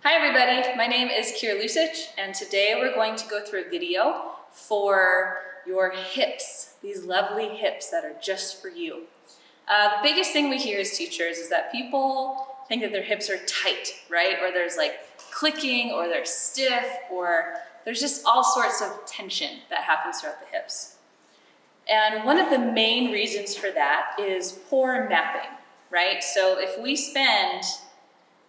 Hi everybody, my name is Kiera and today we're going to go through a video for your hips, these lovely hips that are just for you. The biggest thing we hear as teachers is that people think that their hips are tight, right? Or there's like clicking, or they're stiff, or there's just all sorts of tension that happens throughout the hips. And one of the main reasons for that is poor mapping, right? So if we spend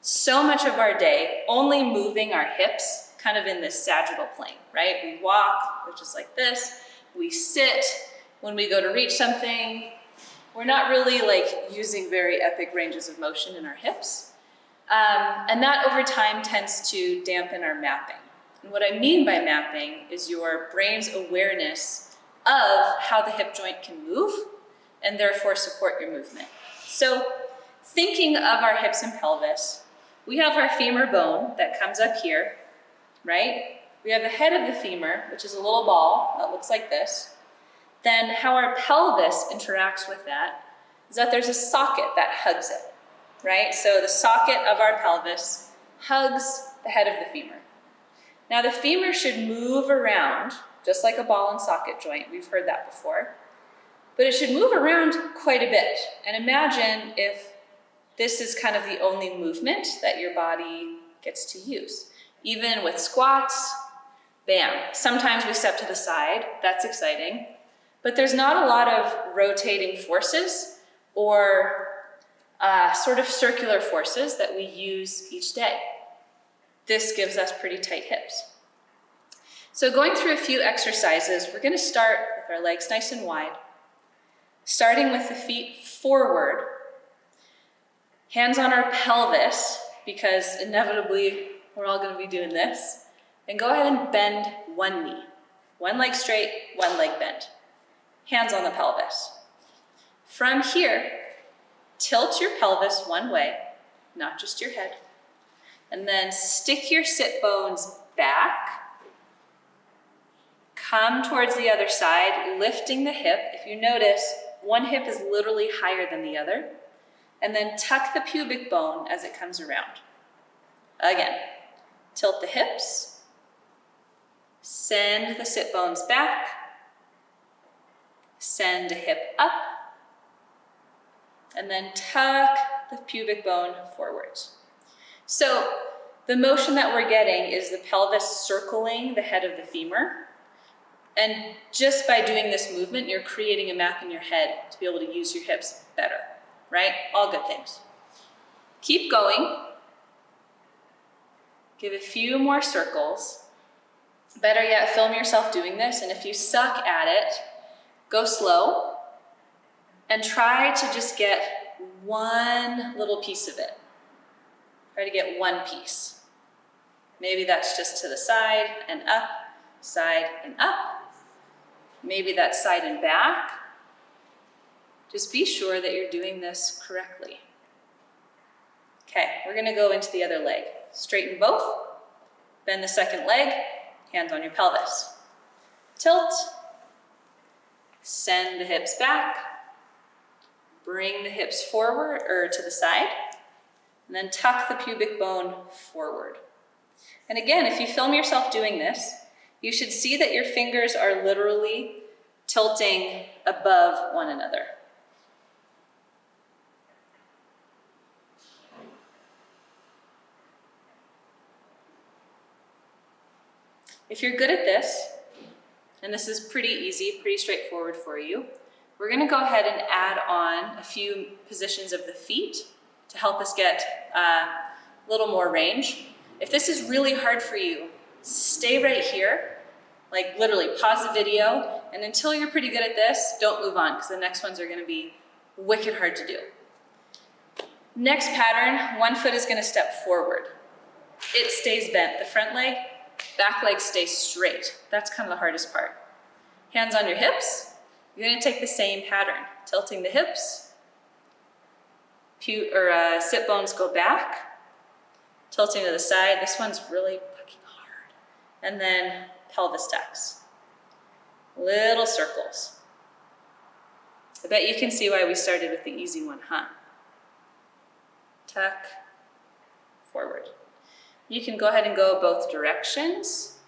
so much of our day only moving our hips kind of in this sagittal plane, right? We walk, which is like this. We sit when we go to reach something. We're not really like using very epic ranges of motion in our hips. And that over time tends to dampen our mapping. And what I mean by mapping is your brain's awareness of how the hip joint can move and therefore support your movement. So thinking of our hips and pelvis, we have our femur bone that comes up here, right? We have the head of the femur, which is a little ball that looks like this. Then how our pelvis interacts with that is that there's a socket that hugs it, right? So the socket of our pelvis hugs the head of the femur. Now the femur should move around just like a ball and socket joint. We've heard that before. But it should move around quite a bit. And imagine if this is kind of the only movement that your body gets to use. Even with squats, bam. Sometimes we step to the side, that's exciting. But there's not a lot of rotating forces or sort of circular forces that we use each day. This gives us pretty tight hips. So going through a few exercises, we're gonna start with our legs nice and wide, starting with the feet forward, hands on our pelvis, because inevitably we're all gonna be doing this, and go ahead and bend one knee. One leg straight, one leg bent. Hands on the pelvis. From here, tilt your pelvis one way, not just your head, and then stick your sit bones back. Come towards the other side, lifting the hip. If you notice, one hip is literally higher than the other. And then tuck the pubic bone as it comes around. Again, tilt the hips, send the sit bones back, send a hip up, and then tuck the pubic bone forwards. So the motion that we're getting is the pelvis circling the head of the femur. And just by doing this movement, you're creating a map in your head to be able to use your hips better. Right? All good things. Keep going. Give a few more circles. Better yet, film yourself doing this, and if you suck at it, go slow and try to just get one little piece of it. Try to get one piece. Maybe that's just to the side and up, side and up. Maybe that's side and back. Just be sure that you're doing this correctly. Okay, we're gonna go into the other leg. Straighten both, bend the second leg, hands on your pelvis. Tilt, send the hips back, bring the hips forward or to the side, and then tuck the pubic bone forward. And again, if you film yourself doing this, you should see that your fingers are literally tilting above one another. If you're good at this, and this is pretty easy, pretty straightforward for you, we're gonna go ahead and add on a few positions of the feet to help us get a little more range. If this is really hard for you, stay right here, like literally pause the video, and until you're pretty good at this, don't move on, because the next ones are gonna be wicked hard to do. Next pattern, one foot is gonna step forward. It stays bent, the front leg, back leg stays straight. That's kind of the hardest part. Hands on your hips. You're gonna take the same pattern. Tilting the hips. Sit bones go back. Tilting to the side. This one's really fucking hard. And then pelvis tucks. Little circles. I bet you can see why we started with the easy one, huh? Tuck, forward. You can go ahead and go both directions.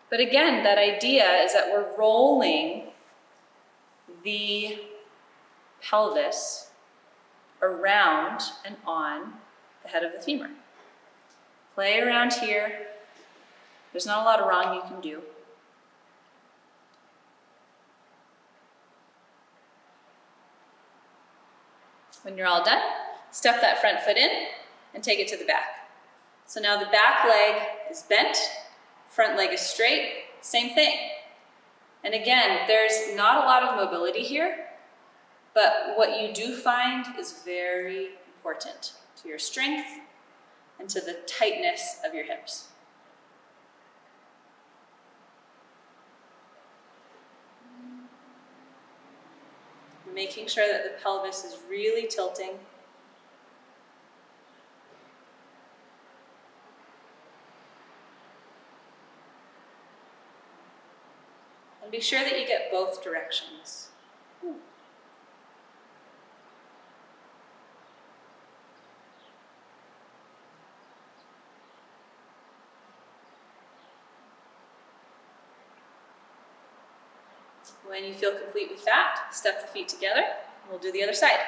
But again, that idea is that we're rolling the pelvis around and on the head of the femur. Play around here. There's not a lot of wrong you can do. When you're all done, step that front foot in and take it to the back. So now the back leg is bent, front leg is straight, same thing. And again, there's not a lot of mobility here, but what you do find is very important to your strength and to the tightness of your hips. Making sure that the pelvis is really tilting. And be sure that you get both directions. When you feel complete with that, step the feet together, and we'll do the other side.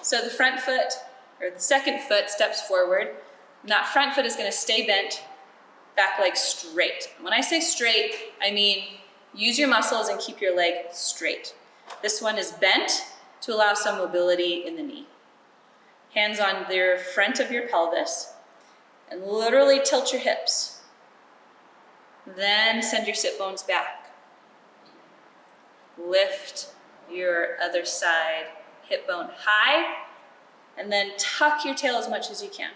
So the front foot, or the second foot, steps forward, and that front foot is going to stay bent, back leg straight. When I say straight, I mean use your muscles and keep your leg straight. This one is bent to allow some mobility in the knee. Hands on the front of your pelvis, and literally tilt your hips. Then send your sit bones back. Lift your other side hip bone high, and then tuck your tail as much as you can.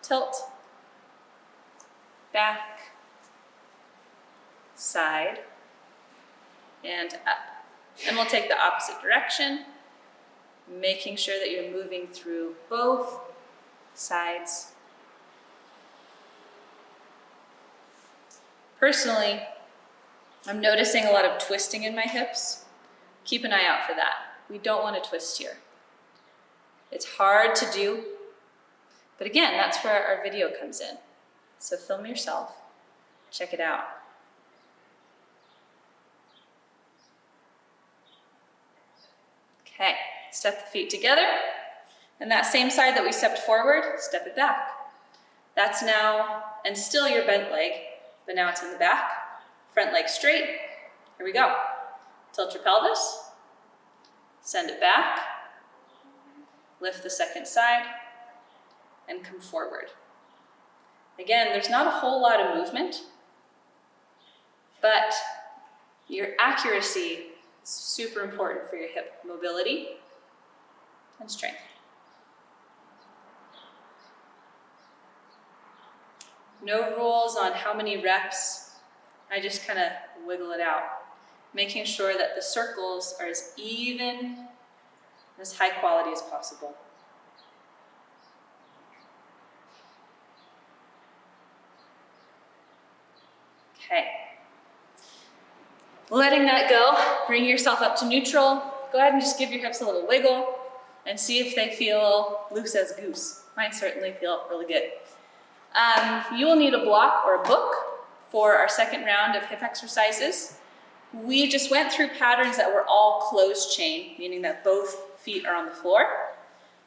Tilt, back, side, and up. And we'll take the opposite direction, making sure that you're moving through both sides. Personally, I'm noticing a lot of twisting in my hips. Keep an eye out for that. We don't want to twist here. It's hard to do, but again, that's where our video comes in. So film yourself, check it out. Okay, step the feet together, and that same side that we stepped forward, step it back. That's now, and still your bent leg, but now it's in the back. Front leg straight. Here we go. Tilt your pelvis. Send it back. Lift the second side. And come forward. Again, there's not a whole lot of movement, but your accuracy is super important for your hip mobility and strength. No rules on how many reps. I just kind of wiggle it out, making sure that the circles are as even, as high quality as possible. Okay. Letting that go, bring yourself up to neutral. Go ahead and just give your hips a little wiggle and see if they feel loose as goose. Mine certainly feel really good. You will need a block or a book for our second round of hip exercises. We just went through patterns that were all closed chain, meaning that both feet are on the floor.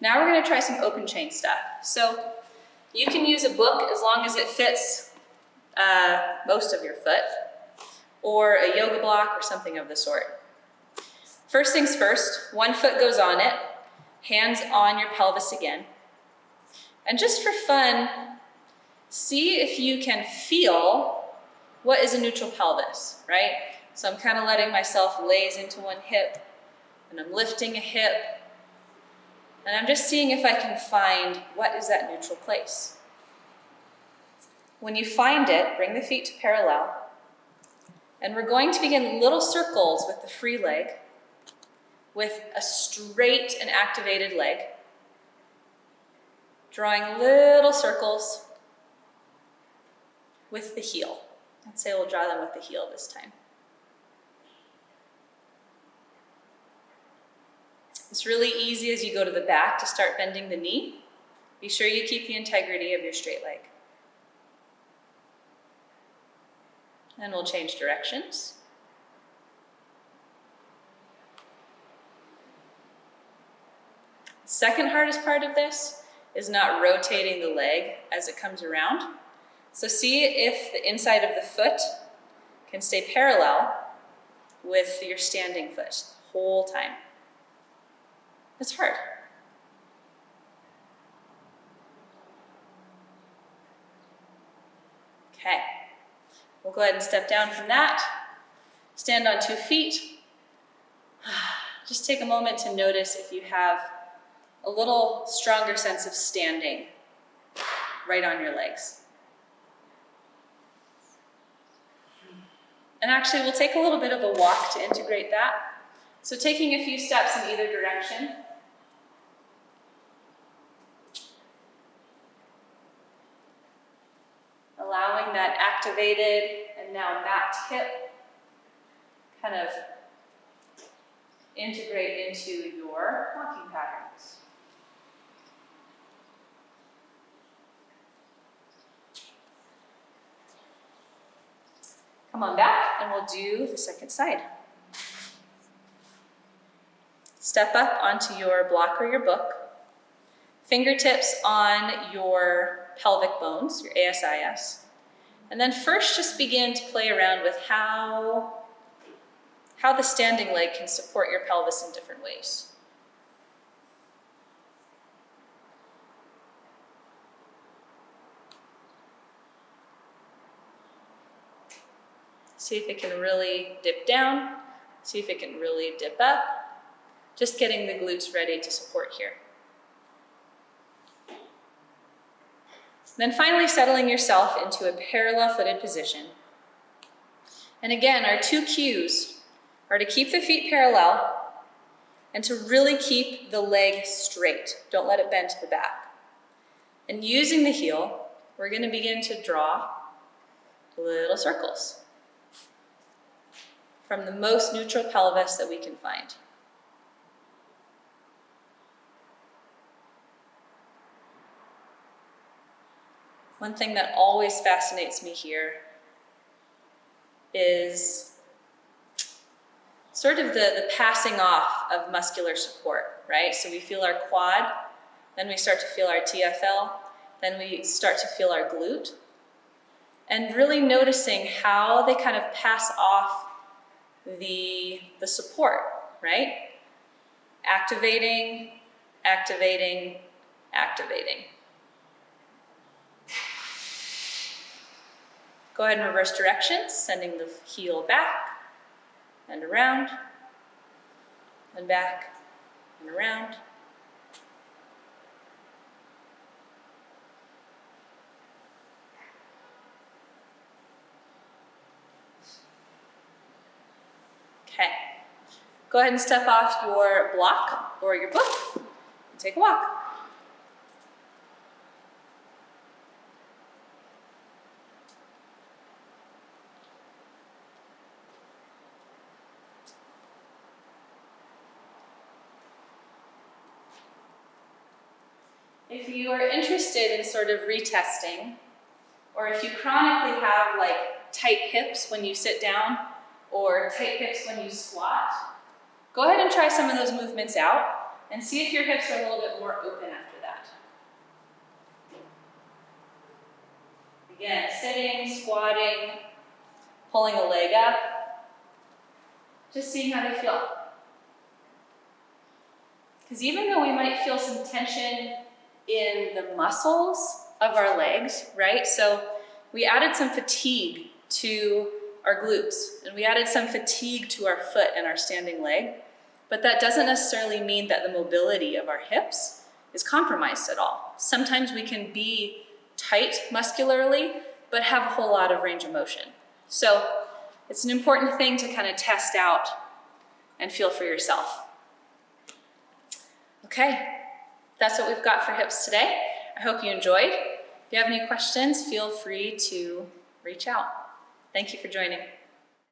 Now we're going to try some open chain stuff. So you can use a book as long as it fits most of your foot, or a yoga block or something of the sort. First things first, one foot goes on it, hands on your pelvis again. And just for fun, see if you can feel what is a neutral pelvis, right? So I'm kind of letting myself laze into one hip, and I'm lifting a hip, and I'm just seeing if I can find what is that neutral place. When you find it, bring the feet to parallel, and we're going to begin little circles with the free leg, with a straight and activated leg, drawing little circles with the heel. Let's say we'll draw them with the heel this time. It's really easy as you go to the back to start bending the knee. Be sure you keep the integrity of your straight leg. And we'll change directions. The second hardest part of this is not rotating the leg as it comes around. So see if the inside of the foot can stay parallel with your standing foot the whole time. It's hard. Okay, we'll go ahead and step down from that. Stand on 2 feet. Just take a moment to notice if you have a little stronger sense of standing right on your legs. And actually, we'll take a little bit of a walk to integrate that. So taking a few steps in either direction. Allowing that activated and now mapped hip kind of integrate into your walking patterns. Come on back and we'll do the second side. Step up onto your block or your book. Fingertips on your pelvic bones, your ASIS. And then first just begin to play around with how the standing leg can support your pelvis in different ways. See if it can really dip down. See if it can really dip up. Just getting the glutes ready to support here. Then finally settling yourself into a parallel-footed position. And again, our 2 cues are to keep the feet parallel and to really keep the leg straight. Don't let it bend to the back. And using the heel, we're going to begin to draw little circles from the most neutral pelvis that we can find. One thing that always fascinates me here is sort of the passing off of muscular support, right? So we feel our quad, then we start to feel our TFL, then we start to feel our glute, and really noticing how they kind of pass off the support, right? Activating, activating, activating. Go ahead and reverse directions, sending the heel back and around, and back and around. Okay, go ahead and step off your block or your book and take a walk. If you are interested in sort of retesting, or if you chronically have like tight hips when you sit down, or tight hips when you squat, go ahead and try some of those movements out and see if your hips are a little bit more open after that. Again, sitting, squatting, pulling a leg up, just seeing how they feel. Because even though we might feel some tension in the muscles of our legs, right? So we added some fatigue to our glutes, and we added some fatigue to our foot and our standing leg, but that doesn't necessarily mean that the mobility of our hips is compromised at all. Sometimes we can be tight muscularly, but have a whole lot of range of motion. So it's an important thing to kind of test out and feel for yourself. Okay, that's what we've got for hips today. I hope you enjoyed. If you have any questions, feel free to reach out. Thank you for joining.